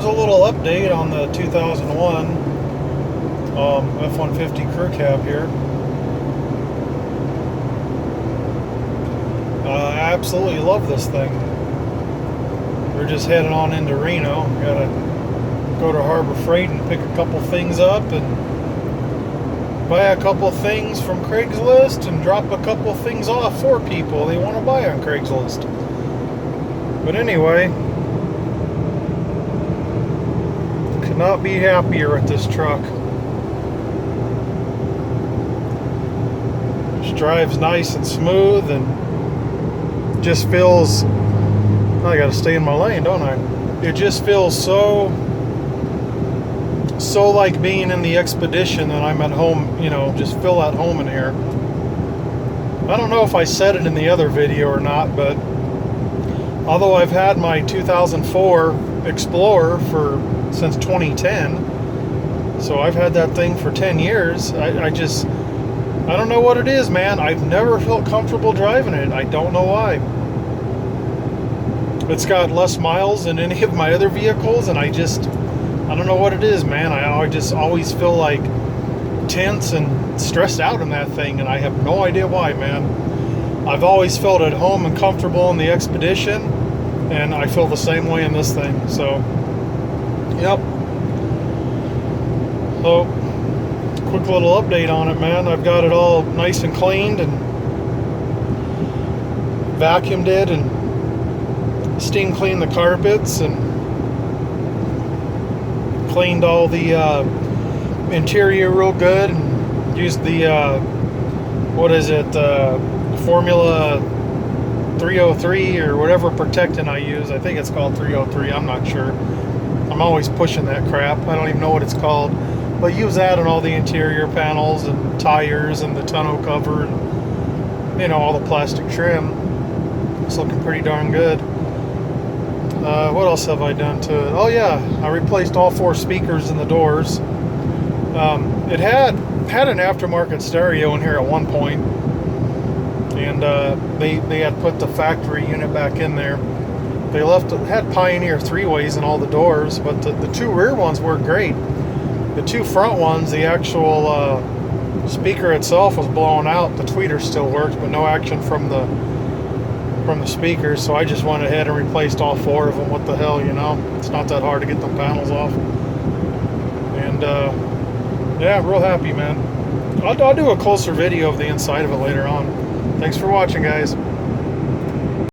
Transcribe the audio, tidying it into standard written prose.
here's a little update on the 2001 F-150 crew cab here. I absolutely love this thing. We're just heading on into Reno. Gotta go to Harbor Freight and pick a couple things up and buy a couple things from Craigslist and drop a couple things off for people they want to buy on Craigslist. But anyway, could not be happier with this truck. Just drives nice and smooth and just feels, I gotta stay in my lane, don't I? It just feels so like being in the Expedition, and I'm at home, you know, just feel at home in here. I don't know if I said it in the other video or not, but although I've had my 2004 Explorer since 2010, so I've had that thing for 10 years, I don't know what it is, man. I've never felt comfortable driving it. I don't know why. It's got less miles than any of my other vehicles, and I don't know what it is, man. I just always feel like tense and stressed out in that thing, and I have no idea why, man. I've always felt at home and comfortable in the Expedition, and I feel the same way in this thing. So, yep. So, quick little update on it, man. I've got it all nice and cleaned and vacuumed it and steam cleaned the carpets and cleaned all the interior real good and used the Formula 303 or whatever protectant I use. I think it's called 303. I'm not sure. I'm always pushing that crap. I don't even know what it's called. But use that on all the interior panels and tires and the tonneau cover and, you know, all the plastic trim. It's looking pretty darn good. What else have I done to it? Oh yeah, I replaced all 4 speakers in the doors. It had an aftermarket stereo in here at one point, and they had put the factory unit back in there. They had Pioneer 3-ways in all the doors, but the 2 rear ones worked great. The 2 front ones, the actual speaker itself was blown out. The tweeter still works, but no action from the speakers, so I just went ahead and replaced all 4 of them. What the hell, you know? It's not that hard to get them panels off. And yeah, real happy, man. I'll do a closer video of the inside of it later on. Thanks for watching, guys.